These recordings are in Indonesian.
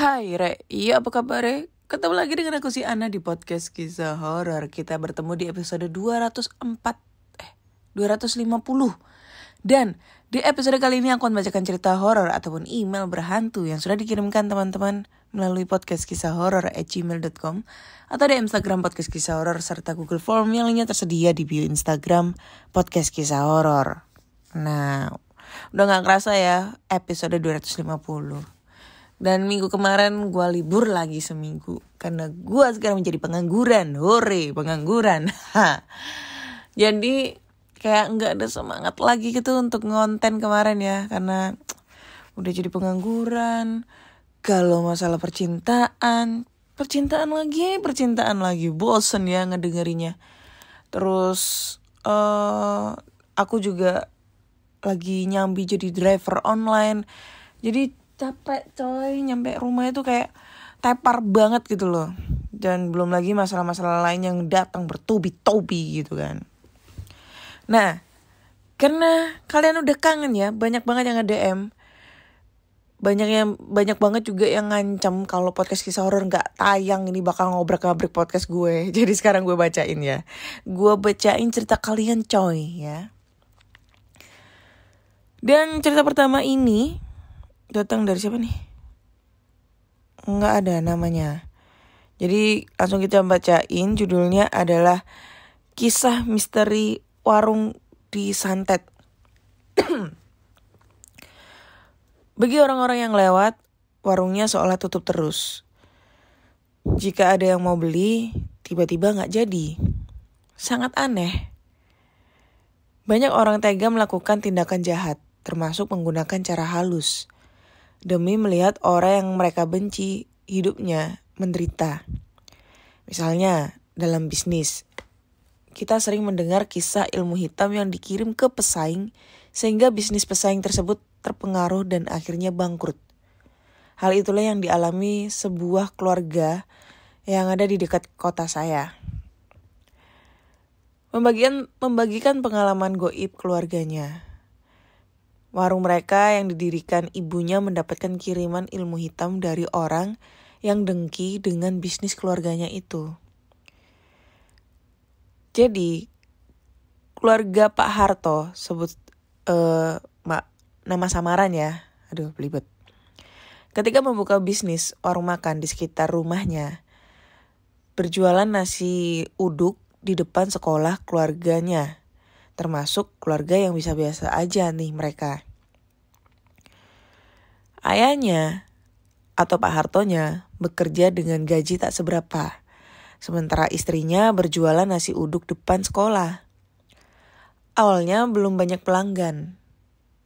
Hai Re, iya apa kabar Re? Ketemu lagi dengan aku si Ana di podcast Kisah Horor. Kita bertemu di episode 250. Dan di episode kali ini aku akan bacakan cerita horor ataupun email berhantu yang sudah dikirimkan teman-teman melalui podcast kisah horor@gmail.com atau di Instagram podcast kisah horor serta Google Form yang lainnya tersedia di bio Instagram podcast kisah horor. Nah, udah gak kerasa ya episode 250. Dan minggu kemarin gue libur lagi seminggu karena gue sekarang menjadi pengangguran. Hore, pengangguran. Jadi kayak gak ada semangat lagi gitu untuk ngonten kemarin ya, karena udah jadi pengangguran. Kalau masalah percintaan lagi, bosen ya ngedengerinnya. Terus aku juga lagi nyambi jadi driver online. Jadi capek coy, nyampe rumah itu kayak tepar banget gitu loh. Dan belum lagi masalah-masalah lain yang datang bertubi-tubi gitu kan. Nah, karena kalian udah kangen ya, banyak banget yang nge-DM. Banyak banget juga yang ngancam kalau podcast kisah horor nggak tayang ini bakal ngobrak-ngabrik podcast gue. Jadi sekarang gue bacain ya. Gue bacain cerita kalian coy ya. Dan cerita pertama ini datang dari siapa nih? Nggak ada namanya. Jadi langsung kita bacain. Judulnya adalah Kisah Misteri Warung di Santet. Bagi orang-orang yang lewat, warungnya seolah tutup terus. Jika ada yang mau beli, tiba-tiba nggak jadi. Sangat aneh. Banyak orang tega melakukan tindakan jahat, termasuk menggunakan cara halus, demi melihat orang yang mereka benci hidupnya menderita. Misalnya dalam bisnis, kita sering mendengar kisah ilmu hitam yang dikirim ke pesaing sehingga bisnis pesaing tersebut terpengaruh dan akhirnya bangkrut. Hal itulah yang dialami sebuah keluarga yang ada di dekat kota saya. Membagikan pengalaman goib keluarganya. Warung mereka yang didirikan ibunya mendapatkan kiriman ilmu hitam dari orang yang dengki dengan bisnis keluarganya itu. Jadi, keluarga Pak Harto, sebut nama samaran ya, aduh belibet. Ketika membuka bisnis warung makan di sekitar rumahnya, berjualan nasi uduk di depan sekolah keluarganya. Termasuk keluarga yang biasa-biasa aja nih mereka. Ayahnya atau Pak Hartonya bekerja dengan gaji tak seberapa. Sementara istrinya berjualan nasi uduk depan sekolah. Awalnya belum banyak pelanggan.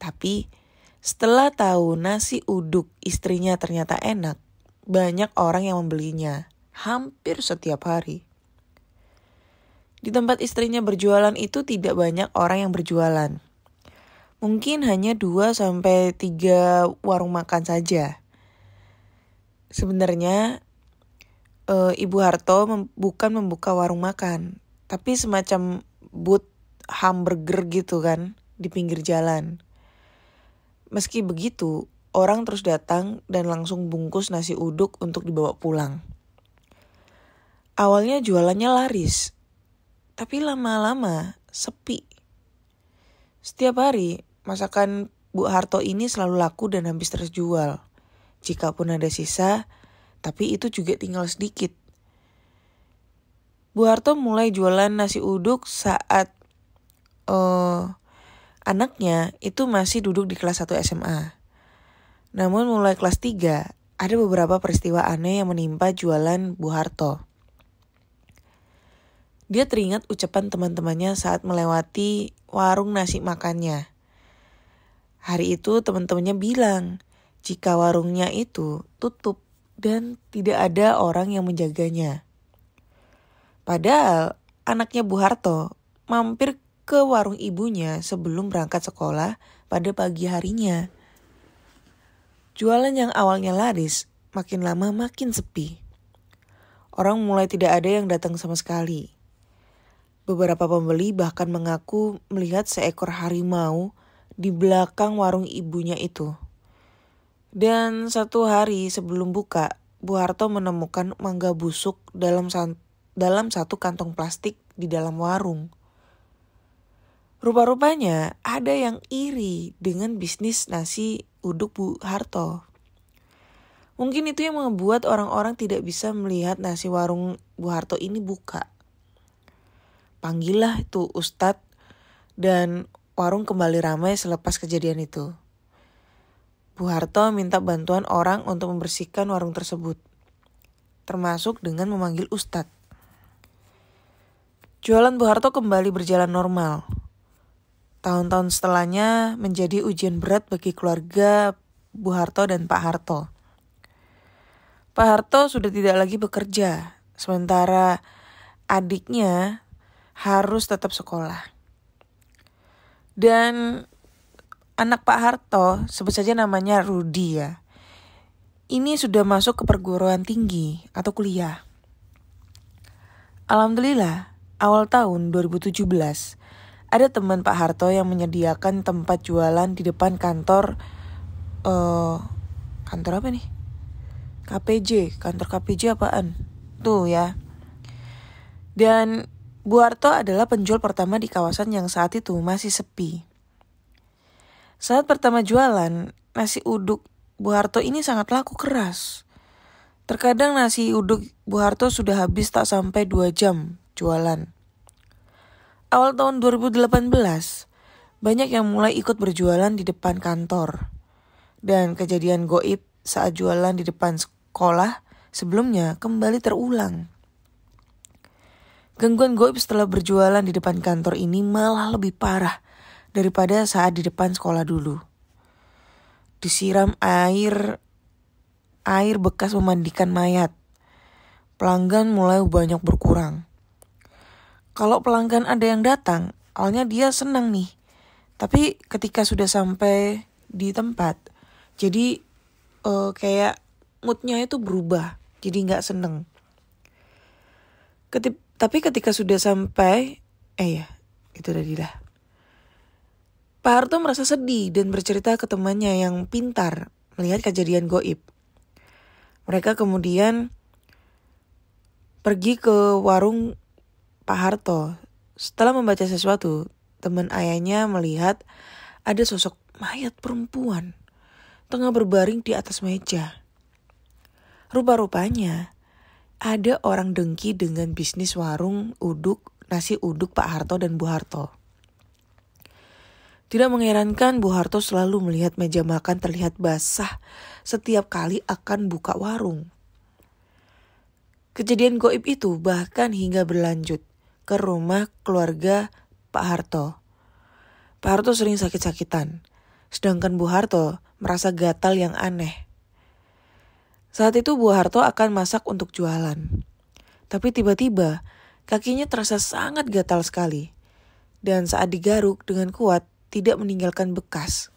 Tapi setelah tahu nasi uduk istrinya ternyata enak, banyak orang yang membelinya. Hampir setiap hari. Di tempat istrinya berjualan itu tidak banyak orang yang berjualan. Mungkin hanya 2-3 warung makan saja. Sebenarnya Ibu Harto bukan membuka warung makan, tapi semacam booth hamburger gitu kan di pinggir jalan. Meski begitu, orang terus datang dan langsung bungkus nasi uduk untuk dibawa pulang. Awalnya jualannya laris. Tapi lama-lama sepi. Setiap hari masakan Bu Harto ini selalu laku dan habis terjual. Jikapun ada sisa, tapi itu juga tinggal sedikit. Bu Harto mulai jualan nasi uduk saat anaknya itu masih duduk di kelas 1 SMA. Namun mulai kelas 3, ada beberapa peristiwa aneh yang menimpa jualan Bu Harto. Dia teringat ucapan teman-temannya saat melewati warung nasi makannya. Hari itu teman-temannya bilang jika warungnya itu tutup dan tidak ada orang yang menjaganya. Padahal anaknya Bu Harto mampir ke warung ibunya sebelum berangkat sekolah pada pagi harinya. Jualan yang awalnya laris makin lama makin sepi. Orang mulai tidak ada yang datang sama sekali. Beberapa pembeli bahkan mengaku melihat seekor harimau di belakang warung ibunya itu. Dan satu hari sebelum buka, Bu Harto menemukan mangga busuk dalam satu kantong plastik di dalam warung. Rupa-rupanya ada yang iri dengan bisnis nasi uduk Bu Harto. Mungkin itu yang membuat orang-orang tidak bisa melihat nasi warung Bu Harto ini buka. Panggillah itu Ustadz dan warung kembali ramai selepas kejadian itu. Bu Harto minta bantuan orang untuk membersihkan warung tersebut, termasuk dengan memanggil Ustadz. Jualan Bu Harto kembali berjalan normal. Tahun-tahun setelahnya menjadi ujian berat bagi keluarga Bu Harto dan Pak Harto. Pak Harto sudah tidak lagi bekerja, sementara adiknya harus tetap sekolah. Dan anak Pak Harto, sebut saja namanya Rudi ya. Ini sudah masuk ke perguruan tinggi atau kuliah. Alhamdulillah, awal tahun 2017 ada teman Pak Harto yang menyediakan tempat jualan di depan kantor kantor apa nih? KPJ, kantor KPJ apaan? Tuh ya. Dan Bu Harto adalah penjual pertama di kawasan yang saat itu masih sepi. Saat pertama jualan, nasi uduk Bu Harto ini sangat laku keras. Terkadang nasi uduk Bu Harto sudah habis tak sampai 2 jam jualan. Awal tahun 2018, banyak yang mulai ikut berjualan di depan kantor. Dan kejadian goib saat jualan di depan sekolah sebelumnya kembali terulang. Gangguan goib setelah berjualan di depan kantor ini malah lebih parah daripada saat di depan sekolah dulu. Disiram air bekas memandikan mayat. Pelanggan mulai banyak berkurang. Kalau pelanggan ada yang datang, awalnya dia senang nih. Tapi ketika sudah sampai di tempat, jadi kayak moodnya itu berubah. Jadi gak seneng. Tapi ketika sudah sampai, itu tadi lah. Pak Harto merasa sedih dan bercerita ke temannya yang pintar melihat kejadian goib. Mereka kemudian pergi ke warung Pak Harto. Setelah membaca sesuatu, teman ayahnya melihat ada sosok mayat perempuan tengah berbaring di atas meja. Rupa-rupanya ada orang dengki dengan bisnis warung nasi uduk Pak Harto dan Bu Harto. Tidak mengherankan Bu Harto selalu melihat meja makan terlihat basah setiap kali akan buka warung. Kejadian goib itu bahkan hingga berlanjut ke rumah keluarga Pak Harto. Pak Harto sering sakit-sakitan, sedangkan Bu Harto merasa gatal yang aneh. Saat itu Bu Harto akan masak untuk jualan. Tapi tiba-tiba kakinya terasa sangat gatal sekali. Dan saat digaruk dengan kuat tidak meninggalkan bekas.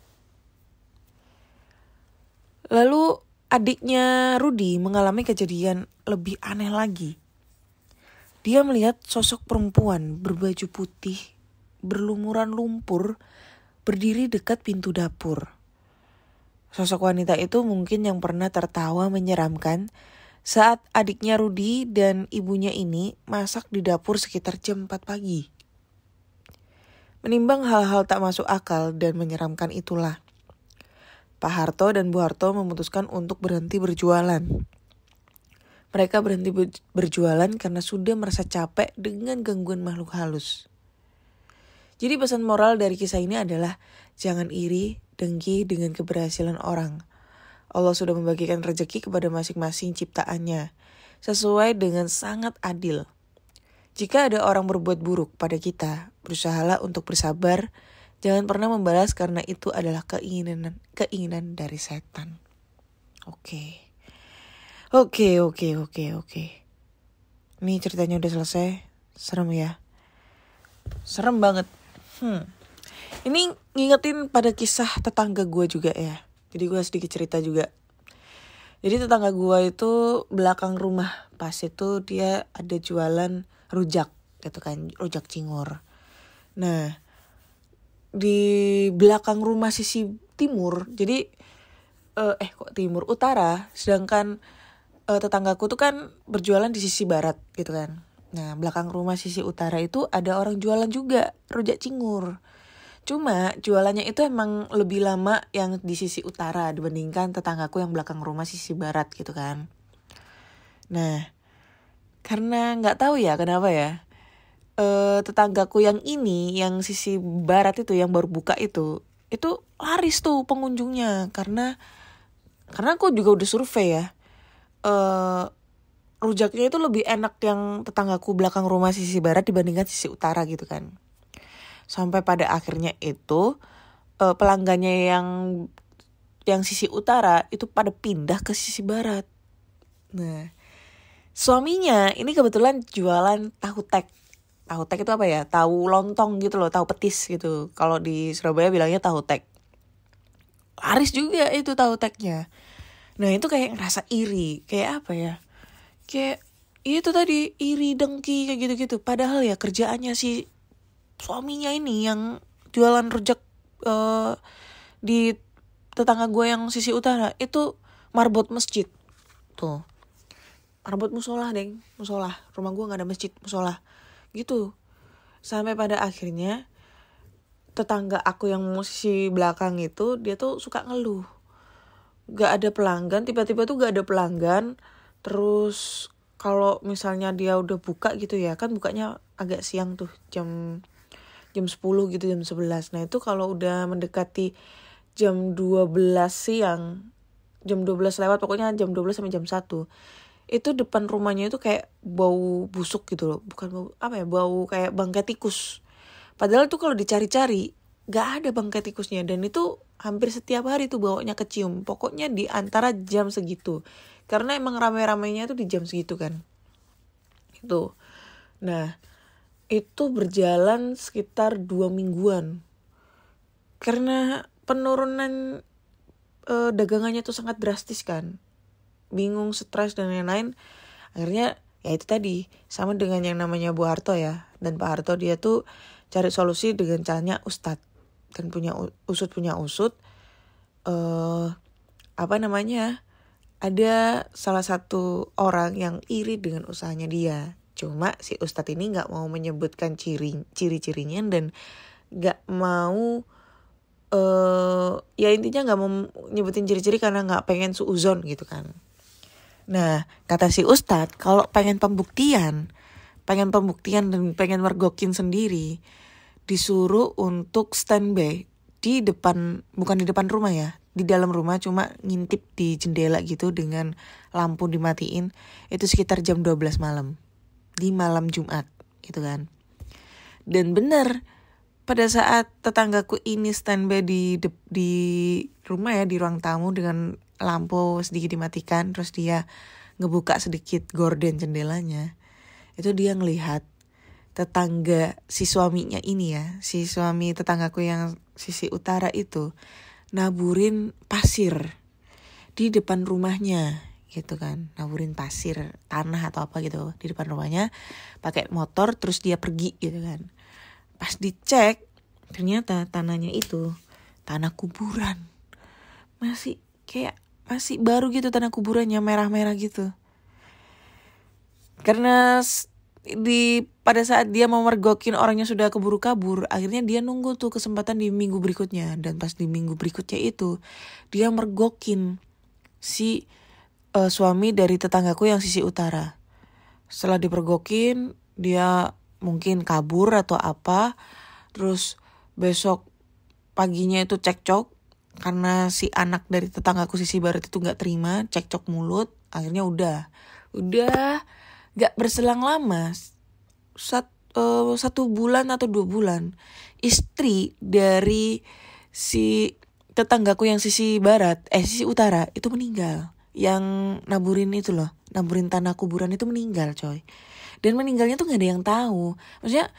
Lalu adiknya Rudi mengalami kejadian lebih aneh lagi. Dia melihat sosok perempuan berbaju putih, berlumuran lumpur, berdiri dekat pintu dapur. Sosok wanita itu mungkin yang pernah tertawa menyeramkan saat adiknya Rudi dan ibunya ini masak di dapur sekitar jam 4 pagi. Menimbang hal-hal tak masuk akal dan menyeramkan itulah, Pak Harto dan Bu Harto memutuskan untuk berhenti berjualan. Mereka berhenti berjualan karena sudah merasa capek dengan gangguan makhluk halus. Jadi pesan moral dari kisah ini adalah jangan iri, dengki dengan keberhasilan orang. Allah sudah membagikan rezeki kepada masing-masing ciptaannya, sesuai dengan sangat adil. Jika ada orang berbuat buruk pada kita, berusahalah untuk bersabar, jangan pernah membalas karena itu adalah keinginan dari setan. Oke. Ini ceritanya udah selesai. Serem ya. Serem banget. Ini ngingetin pada kisah tetangga gue juga ya. Jadi gue sedikit cerita juga. Jadi tetangga gue itu belakang rumah. Pas itu dia ada jualan rujak gitu kan. Rujak cingur. Nah di belakang rumah sisi timur. Jadi kok timur, utara. Sedangkan tetanggaku tuh kan berjualan di sisi barat gitu kan. Nah, belakang rumah sisi utara itu ada orang jualan juga rujak cingur. Cuma jualannya itu emang lebih lama yang di sisi utara dibandingkan tetanggaku yang belakang rumah sisi barat gitu kan. Nah, karena nggak tahu ya kenapa ya, tetanggaku yang ini, yang sisi barat itu, yang baru buka itu laris tuh pengunjungnya. Karena aku juga udah survei ya, rujaknya itu lebih enak yang tetanggaku belakang rumah sisi barat dibandingkan sisi utara gitu kan. Sampai pada akhirnya itu pelanggannya yang sisi utara itu pada pindah ke sisi barat. Nah, suaminya ini kebetulan jualan tahu tek. Tahu tek itu apa ya? Tahu lontong gitu loh, tahu petis gitu. Kalau di Surabaya bilangnya tahu tek. Laris juga itu tahu teknya. Nah, itu kayak ngerasa iri. Kayak apa ya? Kayak itu tadi, iri, dengki, kayak gitu-gitu. Padahal ya kerjaannya si suaminya ini yang jualan rujak di tetangga gue yang sisi utara itu marbot masjid tuh, marbot musola deng, musola. Rumah gue nggak ada masjid, musola gitu. Sampai pada akhirnya tetangga aku yang sisi belakang itu dia tuh suka ngeluh, gak ada pelanggan, tiba-tiba tuh gak ada pelanggan. Terus kalau misalnya dia udah buka gitu ya, kan bukanya agak siang tuh, jam 10 gitu, jam 11. Nah itu kalau udah mendekati jam 12 siang, jam 12 lewat, pokoknya jam 12 sampai jam 1, itu depan rumahnya itu kayak bau busuk gitu loh. Bukan bau, apa ya, bau kayak bangkai tikus. Padahal tuh kalau dicari-cari gak ada bangkai tikusnya. Dan itu hampir setiap hari tuh baunya kecium. Pokoknya di antara jam segitu. Karena emang rame-ramenya tuh di jam segitu kan. Itu. Nah, itu berjalan sekitar 2 mingguan. Karena penurunan dagangannya tuh sangat drastis kan. Bingung, stres dan lain-lain. Akhirnya ya itu tadi, sama dengan yang namanya Bu Harto ya. Dan Pak Harto dia tuh cari solusi dengan caranya ustadz. Dan punya usut. Ada salah satu orang yang iri dengan usahanya dia. Cuma si ustadz ini gak mau menyebutkan ciri-cirinya dan gak mau, ya intinya gak mau nyebutin ciri-ciri karena gak pengen suuzon gitu kan. Nah, kata si ustadz, kalau pengen pembuktian dan pengen mergokin sendiri, disuruh untuk standby di depan, bukan di depan rumah ya, di dalam rumah, cuma ngintip di jendela gitu dengan lampu dimatiin. Itu sekitar jam 12 malam. Di malam Jumat gitu kan. Dan benar, pada saat tetanggaku ini standby di rumah ya, di ruang tamu dengan lampu sedikit dimatikan, terus dia ngebuka sedikit gorden jendelanya, itu dia ngelihat tetangga si suaminya ini ya, si suami tetanggaku yang sisi utara itu naburin pasir di depan rumahnya gitu kan. Naburin pasir, tanah atau apa gitu di depan rumahnya pakai motor, terus dia pergi gitu kan. Pas dicek ternyata tanahnya itu tanah kuburan. Masih baru gitu tanah kuburannya, merah-merah gitu. Karena pada saat dia mau mergokin orangnya sudah keburu kabur, akhirnya dia nunggu tuh kesempatan di minggu berikutnya. Dan pas di minggu berikutnya itu dia mergokin si suami dari tetanggaku yang sisi utara. Setelah dipergokin, dia mungkin kabur atau apa. Terus besok paginya itu cekcok karena si anak dari tetanggaku sisi barat itu gak terima, cekcok mulut. Akhirnya udah gak berselang lama, 1 bulan atau 2 bulan, istri dari si tetanggaku yang sisi utara itu meninggal. Yang naburin tanah kuburan itu meninggal coy. Dan meninggalnya tuh gak ada yang tahu. Maksudnya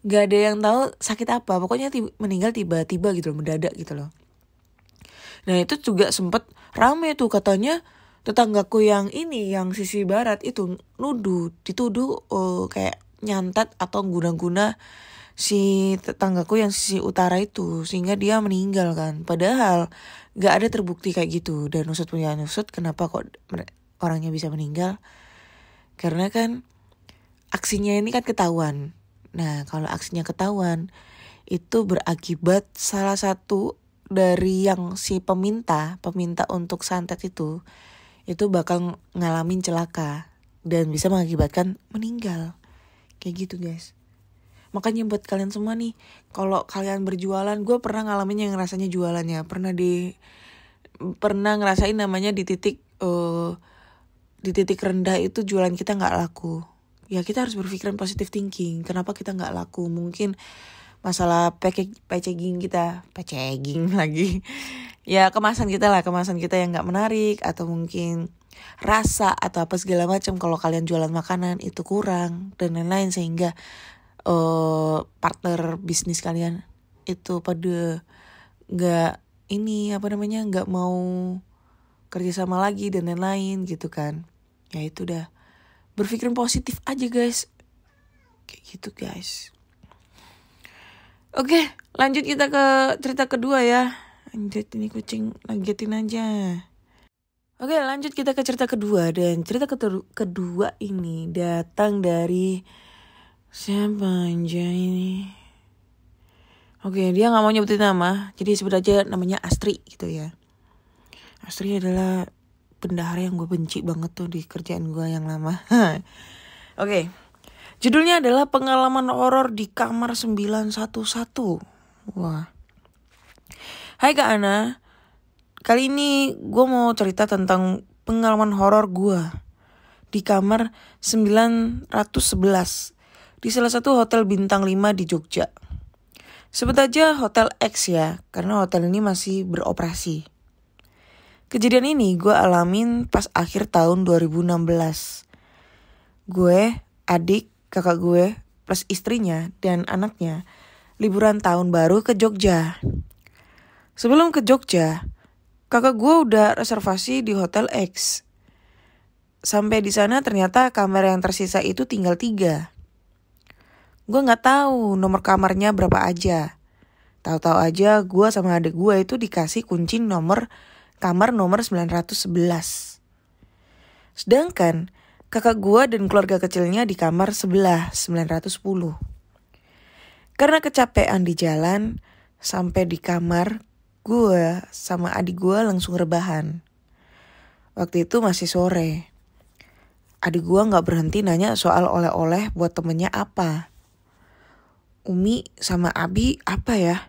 gak ada yang tahu sakit apa. Pokoknya meninggal tiba-tiba gitu loh, mendadak gitu loh. Nah itu juga sempet rame tuh, katanya tetanggaku yang ini, yang sisi barat itu dituduh kayak nyantat atau guna-guna si tetanggaku yang sisi utara itu, sehingga dia meninggal kan. Padahal gak ada terbukti kayak gitu. Dan usut punya usut, kenapa kok orangnya bisa meninggal? Karena kan aksinya ini kan ketahuan. Nah kalau aksinya ketahuan, itu berakibat salah satu dari yang si peminta untuk santet itu bakal ngalamin celaka dan bisa mengakibatkan meninggal. Kayak gitu guys. Makanya buat kalian semua nih, kalau kalian berjualan, gue pernah ngalamin yang rasanya jualannya, pernah ngerasain namanya di titik rendah itu jualan kita nggak laku. Ya kita harus berpikiran positive thinking. Kenapa kita nggak laku? Mungkin masalah packaging lagi. Ya kemasan kita yang nggak menarik, atau mungkin rasa atau apa segala macam. Kalau kalian jualan makanan itu kurang dan lain-lain, sehingga partner bisnis kalian itu pada nggak mau kerjasama lagi dan lain-lain gitu kan. Ya itu udah berpikiran positif aja guys, kayak gitu guys. Oke, lanjut kita ke cerita kedua ya. Anjir, ini kucing ngagetin aja. Oke, lanjut kita ke cerita kedua. Dan cerita kedua ini datang dari siapa aja ini? Oke, dia gak mau nyebutin nama, jadi sebut aja namanya Astri gitu ya. Astri adalah bendahara yang gue benci banget tuh di kerjaan gue yang lama. Oke. Judulnya adalah pengalaman horor di kamar 911. Wah. Hai Kak Ana. Kali ini gue mau cerita tentang pengalaman horor gue di kamar 911 di salah satu hotel bintang 5 di Jogja. Sebut aja Hotel X ya, karena hotel ini masih beroperasi. Kejadian ini gue alamin pas akhir tahun 2016. Gue, adik, kakak gue, plus istrinya dan anaknya liburan tahun baru ke Jogja. Sebelum ke Jogja, kakak gue udah reservasi di Hotel X. Sampai di sana ternyata kamar yang tersisa itu tinggal 3. Gue gak tahu nomor kamarnya berapa aja. Tahu-tahu aja gue sama adik gue itu dikasih kunci kamar nomor 911. Sedangkan kakak gue dan keluarga kecilnya di kamar sebelah 910. Karena kecapean di jalan, sampai di kamar, gue sama adik gue langsung rebahan. Waktu itu masih sore. Adik gue gak berhenti nanya soal oleh-oleh buat temennya apa. Umi sama Abi apa ya?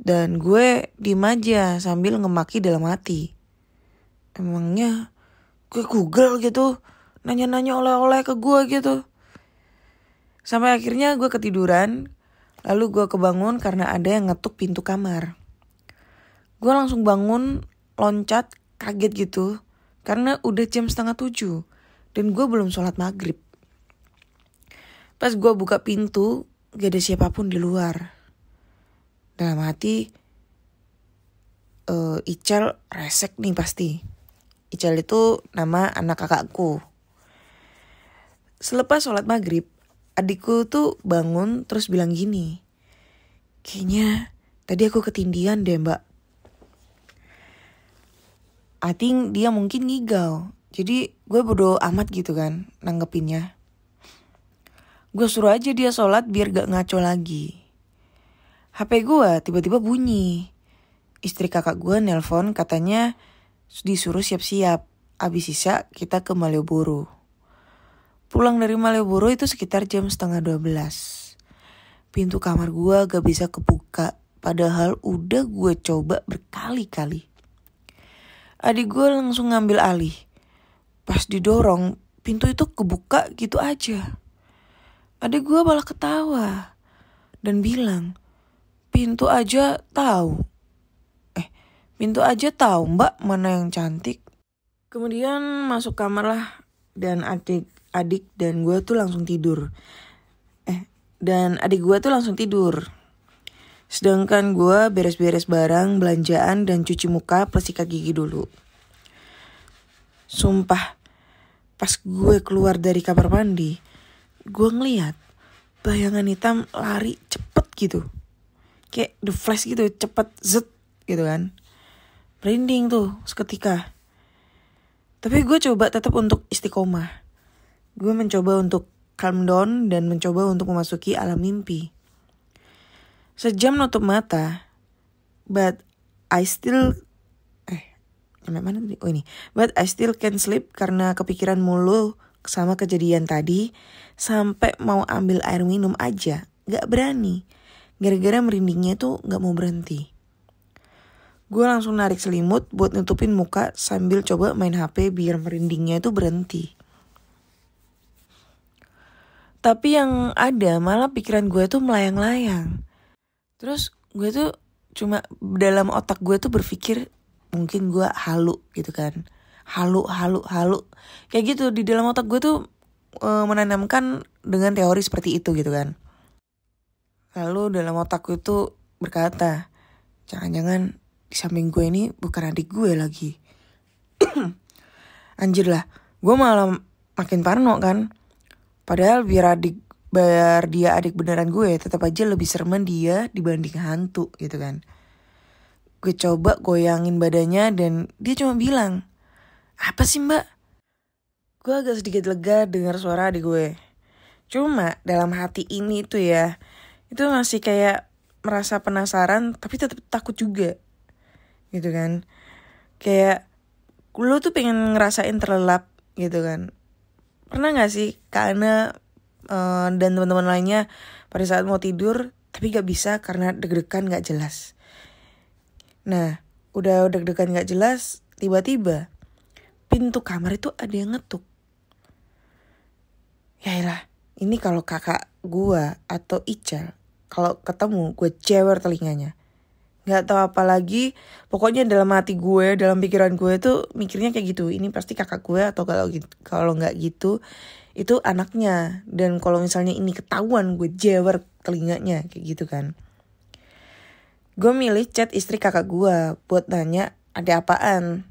Dan gue diem aja sambil ngemaki dalam hati. Emangnya gue Google gitu, nanya-nanya oleh-oleh ke gue gitu. Sampai akhirnya gue ketiduran, lalu gue kebangun karena ada yang ngetuk pintu kamar. Gue langsung bangun, loncat, kaget gitu, karena udah jam 6:30 dan gue belum sholat maghrib. Pas gue buka pintu, gak ada siapapun di luar. Dalam hati, Ical resek nih pasti. Ical itu nama anak kakakku. Selepas sholat maghrib, adikku tuh bangun terus bilang gini. Kayaknya tadi aku ketindihan deh mbak. I think dia mungkin ngigau. Jadi gue bodo amat gitu kan nanggepinnya. Gue suruh aja dia sholat biar gak ngaco lagi. HP gue tiba-tiba bunyi. Istri kakak gue nelpon katanya disuruh siap-siap. Abis sisa kita ke Malioboro. Pulang dari Malioboro itu sekitar jam 11:30. Pintu kamar gue gak bisa kebuka. Padahal udah gue coba berkali-kali. Adik gue langsung ngambil alih. Pas didorong, pintu itu kebuka gitu aja. Adik gue malah ketawa dan bilang, pintu aja tahu mbak mana yang cantik. Kemudian masuk kamar lah dan adik dan gue tuh langsung tidur. Dan adik gue tuh langsung tidur. Sedangkan gue beres-beres barang, belanjaan dan cuci muka plus sikat gigi dulu. Sumpah, pas gue keluar dari kamar mandi, gue ngeliat bayangan hitam lari cepet gitu. Kayak The Flash gitu, cepet zet gitu kan. Merinding tuh seketika. Tapi gue coba tetap untuk istiqomah. Gue mencoba untuk calm down dan mencoba untuk memasuki alam mimpi. Sejam nutup mata, but I still But I still can't sleep karena kepikiran mulu sama kejadian tadi. Sampai mau ambil air minum aja gak berani. Gara-gara merindingnya tuh gak mau berhenti. Gue langsung narik selimut buat nutupin muka sambil coba main HP biar merindingnya itu berhenti. Tapi yang ada malah pikiran gue tuh melayang-layang. Terus gue tuh cuma dalam otak gue tuh berpikir mungkin gue halu gitu kan. Halu. Kayak gitu di dalam otak gue tuh menanamkan dengan teori seperti itu gitu kan. Lalu dalam otak gue tuh berkata, jangan-jangan di samping gue ini bukan adik gue lagi. Anjir lah, gue malah makin parno kan. Padahal biar dia adik beneran gue, tetap aja lebih serem dia dibanding hantu gitu kan. Gue coba goyangin badannya dan dia cuma bilang, apa sih mbak? Gue agak sedikit lega dengar suara adik gue. Cuma dalam hati ini tuh ya, itu masih kayak merasa penasaran tapi tetap takut juga. Gitu kan. Kayak lu tuh pengen ngerasain terlelap gitu kan. Pernah gak sih Kana dan teman-teman lainnya pada saat mau tidur tapi gak bisa karena deg-degan gak jelas. Nah, udah deg-degan gak jelas, tiba-tiba pintu kamar itu ada yang ngetuk. Yaelah, ini kalau kakak gua atau Ical, kalau ketemu gue jewer telinganya. Gak tahu apa lagi, pokoknya dalam hati gue, dalam pikiran gue tuh mikirnya kayak gitu. Ini pasti kakak gue atau kalau nggak gitu, itu anaknya. Dan kalau misalnya ini ketahuan, gue jewer telinganya kayak gitu kan. Gue milih chat istri kakak gue buat nanya ada apaan.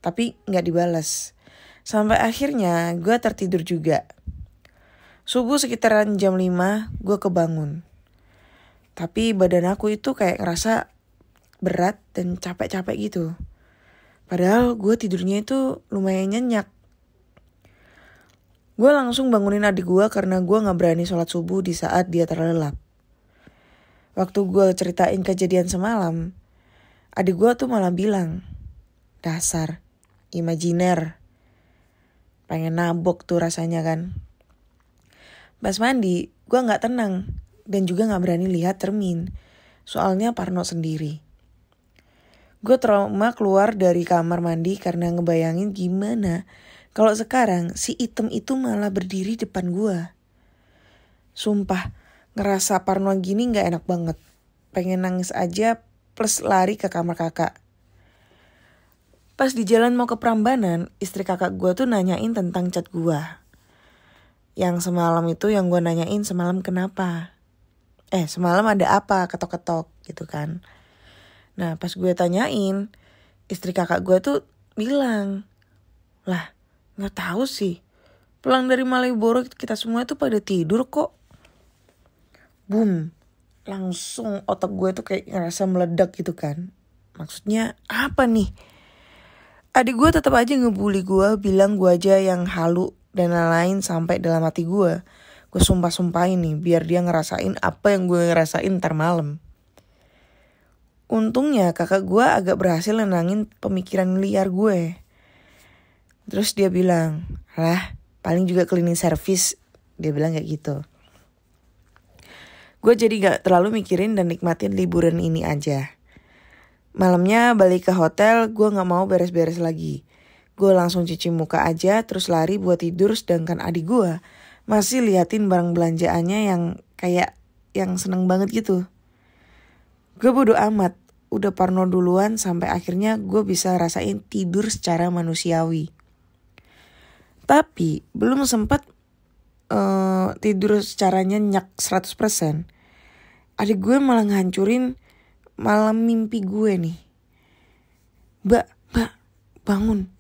Tapi gak dibalas. Sampai akhirnya gue tertidur juga. Subuh sekitaran jam 5 gue kebangun. Tapi badan aku itu kayak ngerasa berat dan capek-capek gitu. Padahal gue tidurnya itu lumayan nyenyak. Gue langsung bangunin adik gue karena gue gak berani sholat subuh di saat dia terlelap. Waktu gue ceritain kejadian semalam, adik gue tuh malah bilang, dasar, imajiner. Pengen nabok tuh rasanya kan. Pas mandi, gue gak tenang dan juga gak berani lihat cermin. Soalnya parno sendiri. Gue trauma keluar dari kamar mandi karena ngebayangin gimana kalau sekarang si item itu malah berdiri depan gue. Sumpah, ngerasa parno gini gak enak banget. Pengen nangis aja plus lari ke kamar kakak. Pas di jalan mau ke Prambanan, istri kakak gue tuh nanyain tentang chat gue. Yang semalam itu yang gue nanyain semalam kenapa. Semalam ada apa ketok-ketok gitu kan. Nah pas gue tanyain, istri kakak gue tuh bilang, lah gak tahu sih. Pulang dari Malioboro kita semua tuh pada tidur kok. Boom, langsung otak gue tuh kayak ngerasa meledak gitu kan. Maksudnya apa nih? Adik gue tetap aja ngebully gue, bilang gue aja yang halu dan lain-lain sampai dalam hati gue. Gue sumpah-sumpahin nih biar dia ngerasain apa yang gue ngerasain ntar malam. Untungnya kakak gue agak berhasil nenangin pemikiran liar gue. Terus dia bilang, lah paling juga cleaning service. Dia bilang kayak gitu. Gue jadi gak terlalu mikirin dan nikmatin liburan ini aja. Malamnya balik ke hotel, gue gak mau beres-beres lagi. Gue langsung cuci muka aja, terus lari buat tidur, sedangkan adik gue masih liatin barang belanjaannya yang kayak yang seneng banget gitu. Gue bodo amat, udah parno duluan sampai akhirnya gue bisa rasain tidur secara manusiawi. Tapi belum sempat tidur secara nyenyak 100%. Adik gue malah ngancurin malam mimpi gue nih. Mbak, bangun.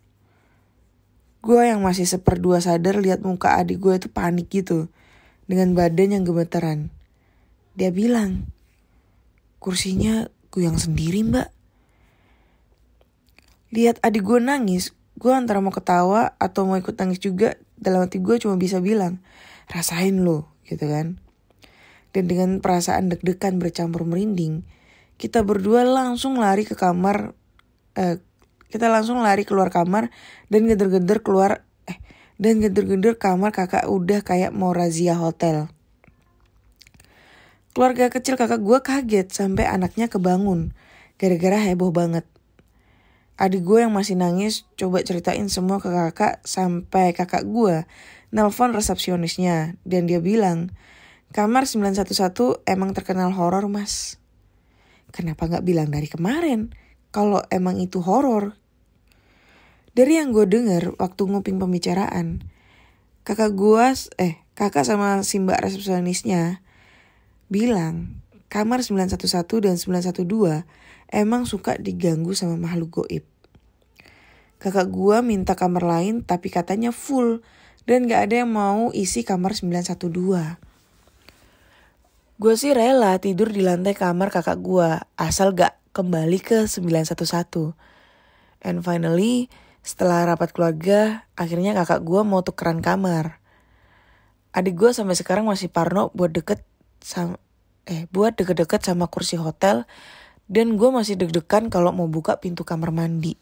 Gue yang masih 1/2 sadar lihat muka adik gue itu panik gitu. dengan badan yang gemetaran. Dia bilang, kursinya gue yang sendiri mbak. Lihat adik gue nangis, gue antara mau ketawa atau mau ikut nangis juga. Dalam hati gue cuma bisa bilang, rasain lo gitu kan. Dan dengan perasaan deg-degan bercampur merinding, kita berdua langsung lari ke kamar. Kita langsung lari keluar kamar dan geder-geder kamar kakak udah kayak mau razia hotel. Keluarga kecil kakak gue kaget sampai anaknya kebangun gara-gara heboh banget. Adik gue yang masih nangis coba ceritain semua ke kakak sampai kakak gue nelpon resepsionisnya dan dia bilang, kamar 911 emang terkenal horor mas. Kenapa gak bilang dari kemarin kalau emang itu horor? Dari yang gue dengar waktu nguping pembicaraan, kakak sama si mbak resepsionisnya bilang kamar 911 dan 912 emang suka diganggu sama makhluk goib. Kakak gue minta kamar lain tapi katanya full dan gak ada yang mau isi kamar 912. Gue sih rela tidur di lantai kamar kakak gue asal gak kembali ke 911. And finally, setelah rapat keluarga, akhirnya kakak gue mau tukeran kamar. Adik gue sampai sekarang masih parno buat deket-deket sama kursi hotel dan gue masih deg-degan kalau mau buka pintu kamar mandi.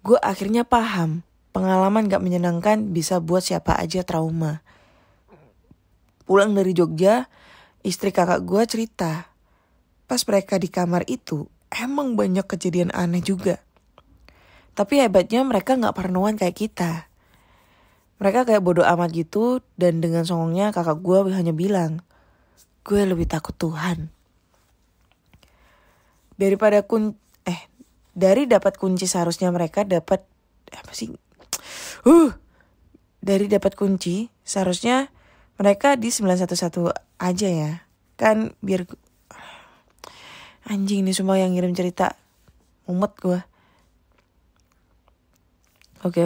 Gue akhirnya paham, pengalaman gak menyenangkan bisa buat siapa aja trauma. Pulang dari Jogja, istri kakak gue cerita, pas mereka di kamar itu emang banyak kejadian aneh juga. Tapi hebatnya mereka gak parnoan kayak kita. Mereka kayak bodo amat gitu dan dengan songongnya kakak gue hanya bilang, gue lebih takut Tuhan. Dari dapat kunci seharusnya mereka dapat Dari dapat kunci seharusnya mereka di 911 aja ya. Kan biar anjing nih semua yang ngirim cerita. Mumet gue. Oke.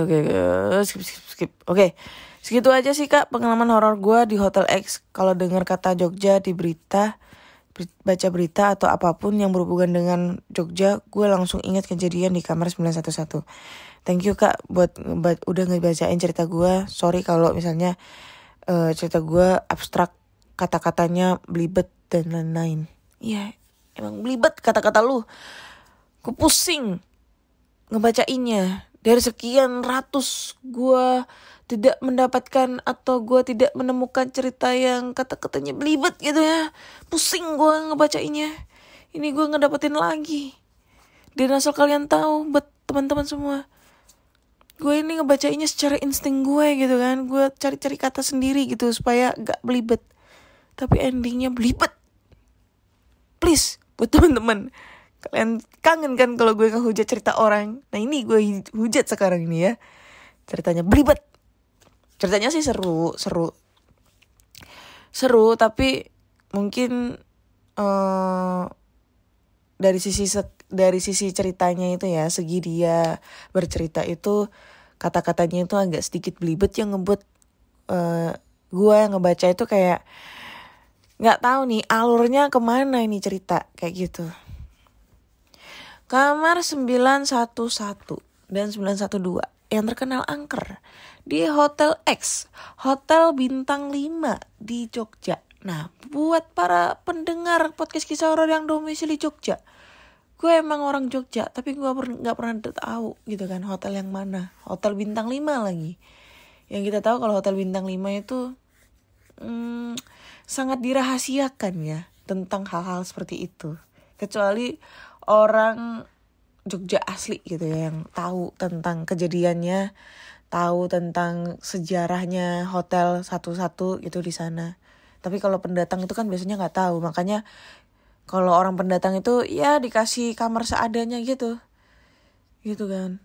Skip. Oke. Segitu aja sih kak pengalaman horor gue di Hotel X. Kalau dengar kata Jogja di berita, baca berita atau apapun yang berhubungan dengan Jogja, gue langsung ingat kejadian di kamar 911. Thank you kak buat udah ngebacain cerita gue. Sorry kalau misalnya cerita gue abstrak, kata-katanya belibet dan lain-lain. Iya, emang belibet kata-kata lu. Gue pusing ngebacainnya. Dari sekian ratus gue tidak mendapatkan atau gue tidak menemukan cerita yang kata-katanya belibet gitu ya. Pusing gue ngebacainnya. Ini gue ngedapetin lagi. Dan asal kalian tahu buat teman-teman semua, gue ini ngebacainnya secara insting gue gitu kan. Gue cari-cari kata sendiri gitu supaya gak belibet. Tapi endingnya belibet. Please, buat teman-teman, kalian kangen kan kalau gue ngehujat cerita orang? Nah ini gue hujat sekarang ini ya. Ceritanya belibet. Ceritanya sih seru tapi mungkin dari sisi ceritanya itu ya, segi dia bercerita itu kata-katanya itu agak sedikit belibet yang ngebuat gue yang ngebaca itu kayak nggak tahu nih alurnya kemana ini cerita kayak gitu. Kamar 911 dan 912 yang terkenal angker di Hotel X, Hotel Bintang 5 di Jogja. Nah, buat para pendengar podcast kisah horor yang domisili Jogja, gue emang orang Jogja, tapi gue gak pernah tahu gitu kan hotel yang mana. Hotel Bintang 5 lagi. Yang kita tahu kalau Hotel Bintang 5 itu sangat dirahasiakan ya tentang hal-hal seperti itu. Kecuali orang Jogja asli gitu ya yang tahu tentang kejadiannya, tahu tentang sejarahnya hotel satu-satu itu di sana. Tapi kalau pendatang itu kan biasanya nggak tahu, makanya kalau orang pendatang itu ya dikasih kamar seadanya gitu kan.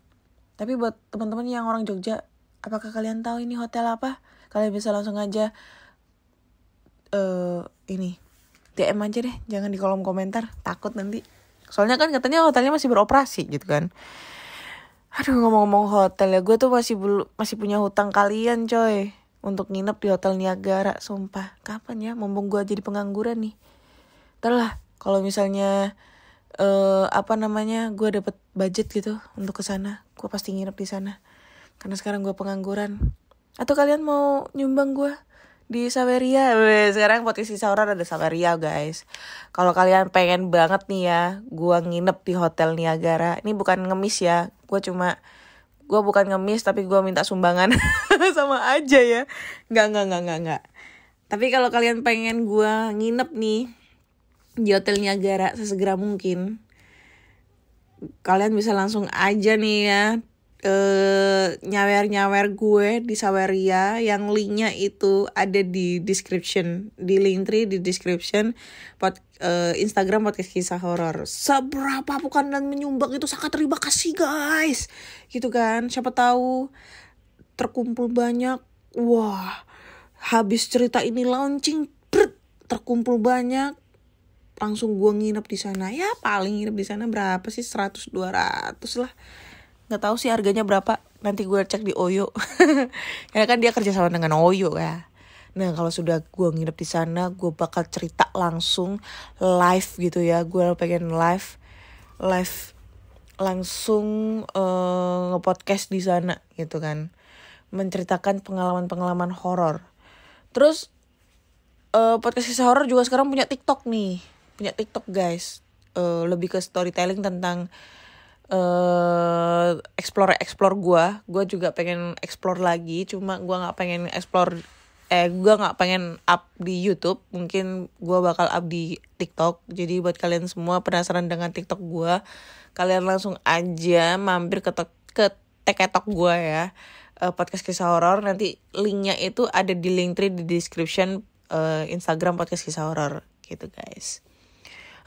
Tapi buat teman-teman yang orang Jogja, apakah kalian tahu ini hotel apa? Kalian bisa langsung aja ini DM aja deh, jangan di kolom komentar, takut nanti. Soalnya kan katanya hotelnya masih beroperasi gitu kan. Aduh, ngomong-ngomong hotel ya, gue tuh masih punya hutang kalian coy. untuk nginep di Hotel Niagara. Sumpah, kapan ya? Mumpung gue jadi pengangguran nih. Ntar lah, kalau misalnya gue dapet budget gitu untuk kesana, gue pasti nginep di sana. Karena sekarang gue pengangguran. Atau kalian mau nyumbang gue di Saweria? Sekarang podcast kisah horor ada Saweria guys. Kalau kalian pengen banget nih ya, gue nginep di Hotel Niagara. Ini bukan ngemis ya, gue bukan ngemis tapi gue minta sumbangan. Sama aja ya. Enggak. Tapi kalau kalian pengen gue nginep nih di Hotel Niagara sesegera mungkin, kalian bisa langsung aja nih ya nyawer gue di Saweria, yang linknya itu ada di description, di Linktree di description Instagram podcast kisah horor. Seberapa bukan dan menyumbang itu sangat terima kasih guys, gitu kan. Siapa tahu terkumpul banyak, wah habis cerita ini launching terkumpul banyak, langsung gue nginep di sana. Ya paling nginep di sana berapa sih, 100-200 lah. Nggak tahu sih harganya berapa, nanti gue cek di Oyo. Karena kan dia kerja sama dengan Oyo ya. Nah kalau sudah gue nginep di sana, gue bakal cerita langsung live gitu ya. Gue pengen live langsung nge-podcast di sana gitu kan, menceritakan pengalaman horor. Terus podcast kisah horor juga sekarang punya TikTok nih, punya TikTok guys. Lebih ke storytelling tentang explore gue juga pengen explore lagi, cuma gue nggak pengen gue nggak pengen up di YouTube, mungkin gue bakal up di TikTok. Jadi buat kalian semua penasaran dengan TikTok gue, kalian langsung aja mampir ke TikTok gue ya, podcast kisah horor. Nanti linknya itu ada di Linktree di description Instagram podcast kisah horor gitu guys.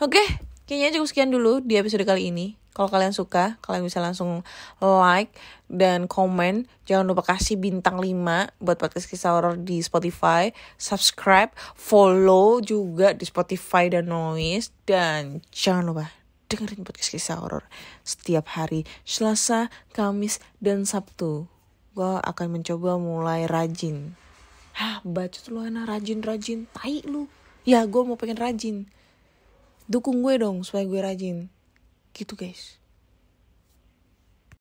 Oke, kayaknya cukup sekian dulu di episode kali ini. Kalau kalian suka, kalian bisa langsung like dan komen. Jangan lupa kasih bintang 5 buat podcast kisah horor di Spotify. Subscribe, follow juga di Spotify dan Noise. Dan jangan lupa dengerin podcast kisah horor setiap hari Selasa, Kamis, dan Sabtu. Gue akan mencoba mulai rajin. Bacot lu anak, rajin. Tai lu. Ya gue mau pengen rajin. Dukung gue dong supaya gue rajin. Gitu guys.